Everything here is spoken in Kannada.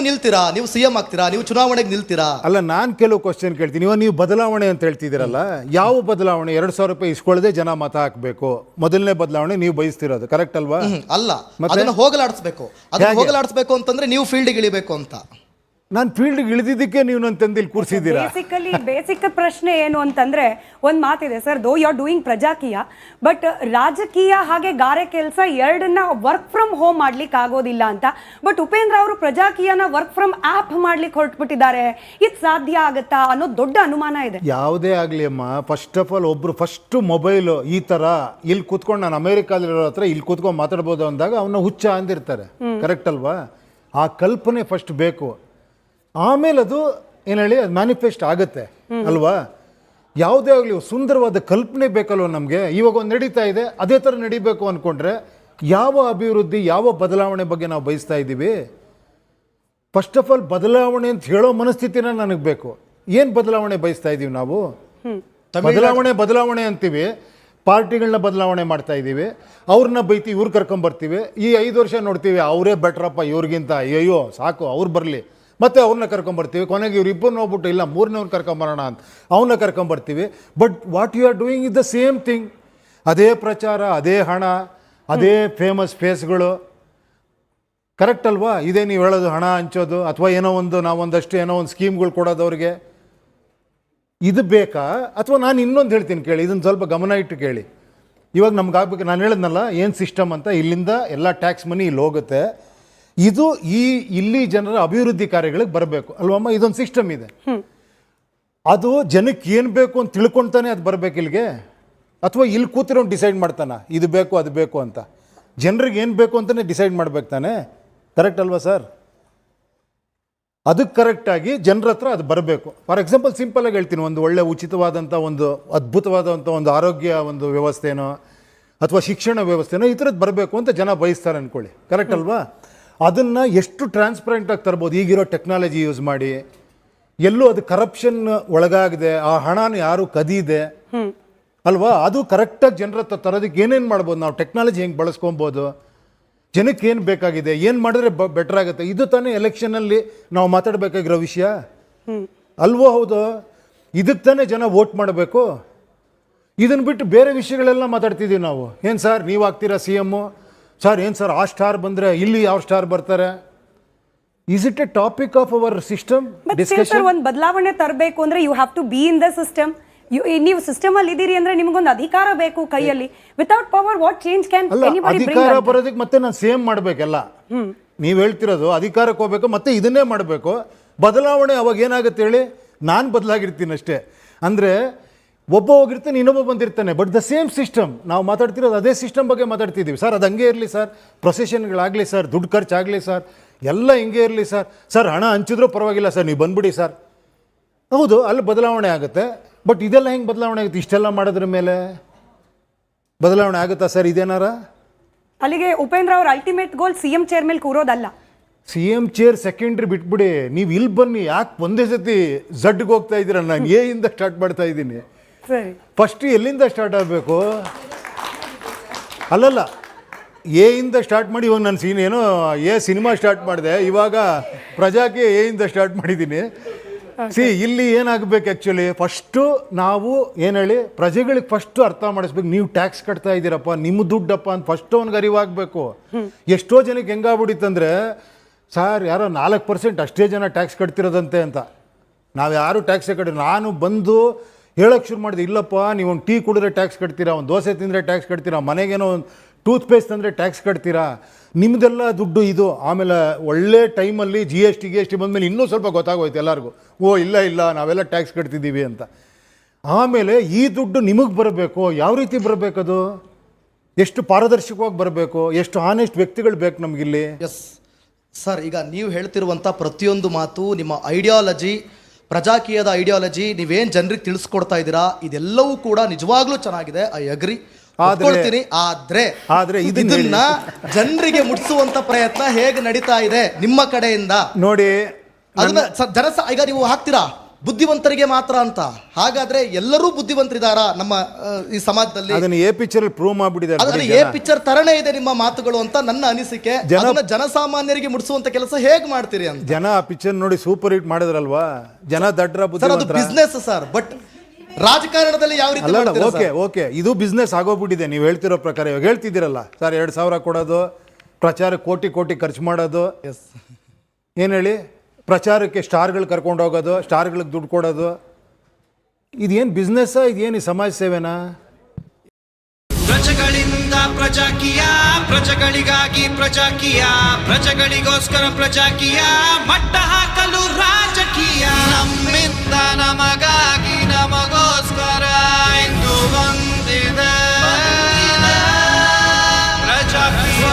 ನೀವು ನಿಲ್ತೀರಾ, ನೀವು ಸಿಎಂ ಆಗ್ತೀರಾ, ನೀವು ಚುನಾವಣೆಗೆ ನಿಲ್ತೀರಾ? ಅಲ್ಲ, ನಾನು ಕೆಲವು ಕ್ವಶನ್ ಕೇಳ್ತೀನಿ. ಇವಾಗ ನೀವು ಬದಲಾವಣೆ ಅಂತ ಹೇಳ್ತಿದ್ದೀರಲ್ಲ, ಯಾವ ಬದಲಾವಣೆ? 2,000 ರೂಪಾಯಿ ಇಸ್ಕೊಳ್ಳದೆ ಜನ ಮತ ಹಾಕಬೇಕು, ಮೊದಲನೇ ಬದಲಾವಣೆ ನೀವು ಬಯಸ್ತಿರೋದು, ಕರೆಕ್ಟ್ ಅಲ್ವಾ? ಅಲ್ಲ, ಅದನ್ನ ಹೋಗಲಾಡಿಸ್ಬೇಕು. ಅದನ್ನ ಹೋಗಲಾಡಿಸ್ಬೇಕು ಅಂತಂದ್ರೆ ನೀವು ಫೀಲ್ಡ್ಗೆ ಇಳಿಬೇಕು ಅಂತ. ನಾನು ಫೀಲ್ಡ್ಗೆ ಇಳಿದಿದ್ದಕ್ಕೆ ನೀವು ನನ್ನ ತಂದಿಲ್ಲಿ ಕೂರಿಸಿದ್ದೀರಾ. ಬೇಸಿಕ್ ಪ್ರಶ್ನೆ ಏನು ಅಂತಂದ್ರೆ, ಒಂದ್ ಮಾತಿದೆ sir, though you are doing Prajakiya, but ರಾಜಕೀಯ ಹಾಗೆ ಗಾರೆ ಕೆಲಸ ಎರಡನ್ನ ವರ್ಕ್ ಫ್ರಮ್ ಹೋಮ್ ಮಾಡ್ಲಿಕ್ಕೆ ಆಗೋದಿಲ್ಲ ಅಂತ. ಬಟ್ ಉಪೇಂದ್ರ ಅವರು ಪ್ರಜಾಕೀಯನ ವರ್ಕ್ ಫ್ರಮ್ ಆಪ್ ಮಾಡ್ಲಿಕ್ಕೆ ಹೊರಟ್ಬಿಟ್ಟಿದ್ದಾರೆ. ಇದು ಸಾಧ್ಯ ಆಗತ್ತಾ ಅನ್ನೋ ದೊಡ್ಡ ಅನುಮಾನ ಇದೆ. ಯಾವುದೇ ಆಗಲಿ ಅಮ್ಮ, ಫಸ್ಟ್ ಆಫ್ ಆಲ್ ಒಬ್ರು ಫಸ್ಟ್ ಮೊಬೈಲ್ ಈ ತರ ಇಲ್ಲಿ ಕೂತ್ಕೊಂಡು, ನಾನು ಅಮೆರಿಕಾದಲ್ಲಿರೋ ಹತ್ರ ಇಲ್ಲಿ ಕೂತ್ಕೊಂಡು ಮಾತಾಡ್ಬೋದು ಅಂದಾಗ ಅವನ್ನ ಹುಚ್ಚ ಅಂದಿರ್ತಾರೆ, ಕರೆಕ್ಟ್ ಅಲ್ವಾ? ಆ ಕಲ್ಪನೆ ಫಸ್ಟ್ ಬೇಕು, ಆಮೇಲೆ ಅದು ಏನು ಹೇಳಿ ಅದು ಮ್ಯಾನಿಫೆಸ್ಟ್ ಆಗುತ್ತೆ ಅಲ್ವಾ? ಯಾವುದೇ ಆಗಲಿ ಸುಂದರವಾದ ಕಲ್ಪನೆ ಬೇಕಲ್ವ ನಮಗೆ. ಇವಾಗ ಒಂದು ನಡೀತಾ ಇದೆ, ಅದೇ ಥರ ನಡಿಬೇಕು ಅಂದ್ಕೊಂಡ್ರೆ ಯಾವ ಅಭಿವೃದ್ಧಿ, ಯಾವ ಬದಲಾವಣೆ ಬಗ್ಗೆ ನಾವು ಬಯಸ್ತಾ ಇದ್ದೀವಿ? ಫಸ್ಟ್ ಆಫ್ ಆಲ್ ಬದಲಾವಣೆ ಅಂತ ಹೇಳೋ ಮನಸ್ಥಿತಿನ ನನಗೆ ಬೇಕು. ಏನು ಬದಲಾವಣೆ ಬಯಸ್ತಾ ಇದ್ದೀವಿ ನಾವು? ಬದಲಾವಣೆ ಅಂತೀವಿ, ಪಾರ್ಟಿಗಳನ್ನ ಬದಲಾವಣೆ ಮಾಡ್ತಾ ಇದ್ದೀವಿ, ಅವ್ರನ್ನ ಬೈತೀವಿ, ಇವ್ರು ಕರ್ಕೊಂಬರ್ತೀವಿ. ಈ 5 ವರ್ಷ ನೋಡ್ತೀವಿ, ಅವರೇ ಬೆಟ್ರಪ್ಪ ಇವ್ರಿಗಿಂತ, ಅಯ್ಯೋ ಸಾಕು ಅವ್ರು ಬರಲಿ, ಮತ್ತೆ ಅವ್ರನ್ನ ಕರ್ಕೊಂಬರ್ತೀವಿ. ಕೊನೆಗೆ ಇವ್ರಿಬ್ಬರನ್ನ ಹೋಗ್ಬಿಟ್ಟು ಇಲ್ಲ 3ನೇವ್ರನ್ನ ಕರ್ಕೊಂಬರೋಣ ಅಂತ ಅವನ್ನ ಕರ್ಕೊಂಬರ್ತೀವಿ. But what you are doing is the same thing. ಅದೇ ಪ್ರಚಾರ, ಅದೇ ಹಣ, ಅದೇ ಫೇಮಸ್ ಫೇಸ್ಗಳು, ಕರೆಕ್ಟ್ ಅಲ್ವಾ? ಇದೇ ನೀವು ಹೇಳೋದು ಹಣ ಹಂಚೋದು, ಅಥವಾ ಏನೋ ಒಂದು ನಾವೊಂದಷ್ಟು ಏನೋ ಒಂದು ಸ್ಕೀಮ್ಗಳು ಕೊಡೋದು ಅವ್ರಿಗೆ. ಇದು ಬೇಕಾ? ಅಥವಾ ನಾನು ಇನ್ನೊಂದು ಹೇಳ್ತೀನಿ ಕೇಳಿ, ಇದನ್ನು ಸ್ವಲ್ಪ ಗಮನ ಇಟ್ಟು ಕೇಳಿ. ಇವಾಗ ನಮ್ಗೆ ಆಗ್ಬೇಕು, ನಾನು ಹೇಳಿದ್ನಲ್ಲ ಏನು ಸಿಸ್ಟಮ್ ಅಂತ, ಇಲ್ಲಿಂದ ಎಲ್ಲ ಟ್ಯಾಕ್ಸ್ ಮನಿ ಇಲ್ಲಿ ಹೋಗುತ್ತೆ, ಇದು ಇಲ್ಲಿ ಜನರ ಅಭಿವೃದ್ಧಿ ಕಾರ್ಯಗಳಿಗೆ ಬರಬೇಕು ಅಲ್ವಮ್ಮ? ಇದೊಂದು ಸಿಸ್ಟಮ್ ಇದೆ. ಅದು ಜನಕ್ಕೆ ಏನು ಬೇಕು ಅಂತ ತಿಳ್ಕೊಳ್ತಾನೆ ಅದು ಬರಬೇಕು ಇಲ್ಲಿಗೆ, ಅಥವಾ ಇಲ್ಲಿ ಕೂತಿರೋ ಡಿಸೈಡ್ ಮಾಡ್ತಾನೆ ಇದು ಬೇಕು ಅದು ಬೇಕು ಅಂತ? ಜನರಿಗೆ ಏನು ಬೇಕು ಅಂತಲೇ ಡಿಸೈಡ್ ಮಾಡ್ಬೇಕು ತಾನೆ, ಕರೆಕ್ಟ್ ಅಲ್ವಾ ಸರ್? ಅದಕ್ಕೆ ಕರೆಕ್ಟಾಗಿ ಜನರ ಹತ್ರ ಅದು ಬರಬೇಕು. ಫಾರ್ ಎಕ್ಸಾಂಪಲ್ ಸಿಂಪಲಾಗಿ ಹೇಳ್ತೀನಿ, ಒಂದು ಒಳ್ಳೆ ಉಚಿತವಾದಂಥ ಒಂದು ಅದ್ಭುತವಾದಂಥ ಒಂದು ಆರೋಗ್ಯ ಒಂದು ವ್ಯವಸ್ಥೆನೋ ಅಥವಾ ಶಿಕ್ಷಣ ವ್ಯವಸ್ಥೆನೋ ಈ ಥರದ್ದು ಬರಬೇಕು ಅಂತ ಜನ ಬಯಸ್ತಾರೆ ಅಂದ್ಕೊಳ್ಳಿ, ಕರೆಕ್ಟ್ ಅಲ್ವಾ? ಅದನ್ನು ಎಷ್ಟು ಟ್ರಾನ್ಸ್ಪರೆಂಟಾಗಿ ತರ್ಬೋದು ಈಗಿರೋ ಟೆಕ್ನಾಲಜಿ ಯೂಸ್ ಮಾಡಿ, ಎಲ್ಲೂ ಅದು ಕರಪ್ಷನ್ ಒಳಗಾಗಿದೆ, ಆ ಹಣನ ಯಾರು ಕದೀದೆ ಅಲ್ವಾ? ಅದು ಕರೆಕ್ಟಾಗಿ ಜನರ ಹತ್ರ ತರೋದಕ್ಕೆ ಏನೇನು ಮಾಡ್ಬೋದು ನಾವು, ಟೆಕ್ನಾಲಜಿ ಹೆಂಗೆ ಬಳಸ್ಕೊಬೋದು, ಜನಕ್ಕೆ ಏನು ಬೇಕಾಗಿದೆ, ಏನು ಮಾಡಿದ್ರೆ ಬೆಟರ್ ಆಗುತ್ತೆ, ಇದು ತಾನೇ ಎಲೆಕ್ಷನಲ್ಲಿ ನಾವು ಮಾತಾಡಬೇಕಾಗಿರೋ ವಿಷಯ ಅಲ್ವೋ? ಹೌದು, ಇದಕ್ಕೆ ತಾನೇ ಜನ ವೋಟ್ ಮಾಡಬೇಕು. ಇದನ್ನು ಬಿಟ್ಟು ಬೇರೆ ವಿಷಯಗಳೆಲ್ಲ ಮಾತಾಡ್ತಿದ್ದೀವಿ ನಾವು. ಏನು ಸರ್ ನೀವು ಆಗ್ತೀರಾ CM? ಸರ್ ಏನು ಸರ್ ಆ ಸ್ಟಾರ್ ಬಂದರೆ ಇಲ್ಲಿ ಯಾವ ಸ್ಟಾರ್ ಬರ್ತಾರೆ? Is it a topic of our system discussion? ಒಂದು ಬದಲಾವಣೆ ತರಬೇಕು ಅಂದ್ರೆ you have to be in the system. ನೀವು ಸಿಸ್ಟಮ್ ಅಲ್ಲಿ ಇದ್ದೀರಿ ಅಂದ್ರೆ ನಿಮಗೊಂದು ಅಧಿಕಾರ ಬೇಕು ಕೈಯಲ್ಲಿ. Without power what change can anybody bring? ಅಧಿಕಾರ ಬರೋದಕ್ಕೆ ಮತ್ತೆ ನಾನು ಸೇಮ್ ಮಾಡಬೇಕಲ್ಲ. ನೀವು ಹೇಳ್ತಿರೋದು ಅಧಿಕಾರಕ್ಕೆ ಹೋಗ್ಬೇಕು, ಮತ್ತೆ ಇದನ್ನೇ ಮಾಡಬೇಕು. ಬದಲಾವಣೆ ಅವಾಗ ಏನಾಗುತ್ತೆ ಹೇಳಿ? ನಾನು ಬದಲಾಗಿರ್ತೀನಿ ಅಷ್ಟೇ. ಅಂದರೆ ಒಬ್ಬ ಹೋಗಿರ್ತಾನೆ, ಇನ್ನೊಬ್ಬ ಬಂದಿರ್ತಾನೆ, ಬಟ್ ದ ಸೇಮ್ ಸಿಸ್ಟಮ್. ನಾವು ಮಾತಾಡ್ತಿರೋದು ಅದೇ ಸಿಸ್ಟಮ್ ಬಗ್ಗೆ ಮಾತಾಡ್ತಿದ್ದೀವಿ. ಸರ್ ಅದು ಹಂಗೆ ಇರಲಿ ಸರ್, ಪ್ರೊಸೆಷನ್ಗಳಾಗಲಿ ಸರ್, ದುಡ್ಡು ಖರ್ಚಾಗಲಿ ಸರ್, ಎಲ್ಲ ಹಿಂಗೆ ಇರಲಿ ಸರ್, ಸರ್ ಹಣ ಹಂಚಿದ್ರೂ ಪರವಾಗಿಲ್ಲ ಸರ್, ನೀವು ಬಂದ್ಬಿಡಿ ಸರ್. ಹೌದು, ಅಲ್ಲಿ ಬದಲಾವಣೆ ಆಗುತ್ತೆ. ಬಟ್ ಇದೆಲ್ಲ ಹೆಂಗೆ ಬದಲಾವಣೆ ಆಗುತ್ತೆ? ಇಷ್ಟೆಲ್ಲ ಮಾಡೋದ್ರ ಮೇಲೆ ಬದಲಾವಣೆ ಆಗುತ್ತಾ ಸರ್? ಇದೇನಾರ ಅಲ್ಲಿಗೆ ಉಪೇಂದ್ರ ಅವ್ರ ಅಲ್ಟಿಮೇಟ್ ಗೋಲ್ CM ಚೇರ್ ಮೇಲೆ ಕೂರೋದಲ್ಲ. CM ಚೇರ್ ಸೆಕೆಂಡ್ರಿ ಬಿಟ್ಬಿಡಿ, ನೀವು ಇಲ್ಲಿ ಬನ್ನಿ. ಯಾಕೆ ಒಂದೇ ಸತಿ ಝಡ್ಗೆ ಹೋಗ್ತಾ ಇದ್ದೀರ? ನಾನು ಇಂದ ಸ್ಟಾರ್ಟ್ ಮಾಡ್ತಾ ಇದ್ದೀನಿ. ಫಸ್ಟ್ ಎಲ್ಲಿಂದ ಸ್ಟಾರ್ಟ್ ಆಗಬೇಕು? ಅಲ್ಲಲ್ಲ, ಇಂದ ಸ್ಟಾರ್ಟ್ ಮಾಡಿ. ಇವಾಗ ನಾನು ಏನೋ ಸಿನಿಮಾ ಸ್ಟಾರ್ಟ್ ಮಾಡಿದೆ, ಇವಾಗ ಪ್ರಜಾಕ್ಕೆ ಇಂದ ಸ್ಟಾರ್ಟ್ ಮಾಡಿದ್ದೀನಿ. ಇಲ್ಲಿ ಏನಾಗಬೇಕು ಆ್ಯಕ್ಚುಲಿ, ಫಸ್ಟು ನಾವು ಏನು ಹೇಳಿ ಪ್ರಜೆಗಳಿಗೆ ಫಸ್ಟು ಅರ್ಥ ಮಾಡಿಸ್ಬೇಕು. ನೀವು ಟ್ಯಾಕ್ಸ್ ಕಟ್ತಾ ಇದ್ದೀರಪ್ಪ, ನಿಮ್ಮ ದುಡ್ಡಪ್ಪ ಅಂತ ಫಸ್ಟ್ ಅವ್ನಿಗೆ ಅರಿವಾಗಬೇಕು. ಎಷ್ಟೋ ಜನಕ್ಕೆ ಹೆಂಗಾಗ್ಬಿಟ್ಟಿತ್ತಂದರೆ, ಸರ್ ಯಾರೋ 4% ಅಷ್ಟೇ ಜನ ಟ್ಯಾಕ್ಸ್ ಕಟ್ತಿರೋದಂತೆ ಅಂತ. ನಾವು ಯಾರು ಟ್ಯಾಕ್ಸೇ ಕಟ್ಟಿ, ನಾನು ಬಂದು ಹೇಳೋಕ್ಕೆ ಶುರು ಮಾಡಿದೆ, ಇಲ್ಲಪ್ಪ ನೀವು ಒಂದು ಟೀ ಕುಡಿದ್ರೆ ಟ್ಯಾಕ್ಸ್ ಕಟ್ತೀರಾ, ಒಂದು ದೋಸೆ ತಿಂದರೆ ಟ್ಯಾಕ್ಸ್ ಕಟ್ತೀರಾ, ಮನೆಗೇನೋ ಒಂದು ಟೂತ್ ಪೇಸ್ಟ್ ಅಂದರೆ ಟ್ಯಾಕ್ಸ್ ಕಟ್ತೀರಾ, ನಿಮ್ಮದೆಲ್ಲ ದುಡ್ಡು ಇದು. ಆಮೇಲೆ ಒಳ್ಳೆ ಟೈಮಲ್ಲಿ GST ಬಂದಮೇಲೆ ಇನ್ನೂ ಸ್ವಲ್ಪ ಗೊತ್ತಾಗೋಯ್ತು ಎಲ್ಲರಿಗೂ, ಇಲ್ಲ ನಾವೆಲ್ಲ ಟ್ಯಾಕ್ಸ್ ಕಟ್ತಿದ್ದೀವಿ ಅಂತ. ಆಮೇಲೆ ಈ ದುಡ್ಡು ನಿಮಗೆ ಬರಬೇಕು, ಯಾವ ರೀತಿ ಬರಬೇಕದು? ಎಷ್ಟು ಪಾರದರ್ಶಕವಾಗಿ ಬರಬೇಕು, ಎಷ್ಟು ಆನೆಸ್ಟ್ ವ್ಯಕ್ತಿಗಳು ಬೇಕು ನಮಗಿಲ್ಲಿ. ಎಸ್ ಸರ್, ಈಗ ನೀವು ಹೇಳ್ತಿರುವಂಥ ಪ್ರತಿಯೊಂದು ಮಾತು, ನಿಮ್ಮ ಐಡಿಯಾಲಜಿ, ಪ್ರಜಾಕೀಯದ ಐಡಿಯಾಲಜಿ, ನೀವೇನು ಜನರಿಗೆ ತಿಳಿಸ್ಕೊಡ್ತಾ ಇದ್ದೀರಾ, ಇದೆಲ್ಲವೂ ಕೂಡ ನಿಜವಾಗ್ಲೂ ಚೆನ್ನಾಗಿದೆ. ಐ ಅಗ್ರಿ, ಆದ್ರೆ ಇದನ್ನ ಜನರಿಗೆ ಮುಟ್ಟಿಸುವಂತ ಪ್ರಯತ್ನ ಹೇಗೆ ನಡೀತಾ ಇದೆ ನಿಮ್ಮ ಕಡೆಯಿಂದ ನೋಡಿ. ಅದನ್ನ ಈಗ ನೀವು ಹಾಕ್ತೀರಾ ಬುದ್ಧಿವಂತರಿಗೆ ಮಾತ್ರ ಅಂತ. ಹಾಗಾದ್ರೆ ಎಲ್ಲರೂ ಬುದ್ಧಿವಂತರಿದಾರಾ ನಮ್ಮ ಈ ಸಮಾಜದಲ್ಲಿ? ಅದನ್ನ ಎ ಪಿಕ್ಚರ್ ಪ್ರೂವ್ ಮಾಡ್ಬಿಟ್ಟಿದ್ದಾರೆ. ಅದನ್ನ ಎ ಪಿಕ್ಚರ್ ತರನೇ ಇದೆ ನಿಮ್ಮ ಮಾತುಗಳು ಅಂತ ನನ್ನ ಅನಿಸಿಕೆ. ಅದನ್ನ ಜನಸಾಮಾನ್ಯರಿಗೆ ಮುಟ್ಟಿಸುವಂತ ಕೆಲಸ ಹೇಗ್ ಮಾಡ್ತೀರಿ ಅಂತ. ಜನ ಆ ಪಿಕ್ಚರ್ ನೋಡಿ ಸೂಪರ್ ಹಿಟ್ ಮಾಡಿದ್ರಲ್ವಾ, ಜನ ದಡ್ರ ಸರ್, ಅದು ಬುದ್ಧಿವಂತರ. ಬಿಸ್ನೆಸ್ ಸರ್, ಬಟ್ ರಾಜಕಾರಣದಲ್ಲಿ ಯಾವ ರೀತಿ ಮಾಡ್ತೀರಾ ಓಕೆ ಸರ್? ಓಕೆ, ಇದು ಬಿಸ್ನೆಸ್ ಆಗೋಗ್ಬಿಟ್ಟಿದೆ ನೀವು ಹೇಳ್ತಿರೋ ಪ್ರಕಾರ. ಇವಾಗ ಹೇಳ್ತಿದ್ದೀರಲ್ಲ ಸರ್, 2,000 ಕೊಡೋದು, ಪ್ರಚಾರಕ್ಕೆ ಕೋಟಿ ಖರ್ಚು ಮಾಡೋದು, ಎಸ್, ಏನು ಹೇಳಿ, ಪ್ರಚಾರಕ್ಕೆ ಸ್ಟಾರ್ಗಳು ಕರ್ಕೊಂಡು ಹೋಗೋದು, ಸ್ಟಾರ್ಗಳಿಗೆ ದುಡ್ಡು ಕೊಡೋದು, ಇದೇನು ಬಿಸ್ನೆಸ್ಸಾ, ಇದೇನು ಈ ಸಮಾಜ ಸೇವೆನಾ? ಪ್ರಜೆಗಳಿಂದ ಪ್ರಜಾಕೀಯ, ಪ್ರಜೆಗಳಿಗಾಗಿ ಪ್ರಜಾಕೀಯ, ಪ್ರಜೆಗಳಿಗೋಸ್ಕರ ಪ್ರಜಾಕೀಯ, ಮಟ್ಟ ಹಾಕಲು ರಾಜಕೀಯ. ನಮ್ಮಿಂದ ನಮಗಾಗಿ ನಮಗೋಸ್ಕರ ಎಂದು ಬಂದಿದೆ ಪ್ರಜಾಕೀಯ.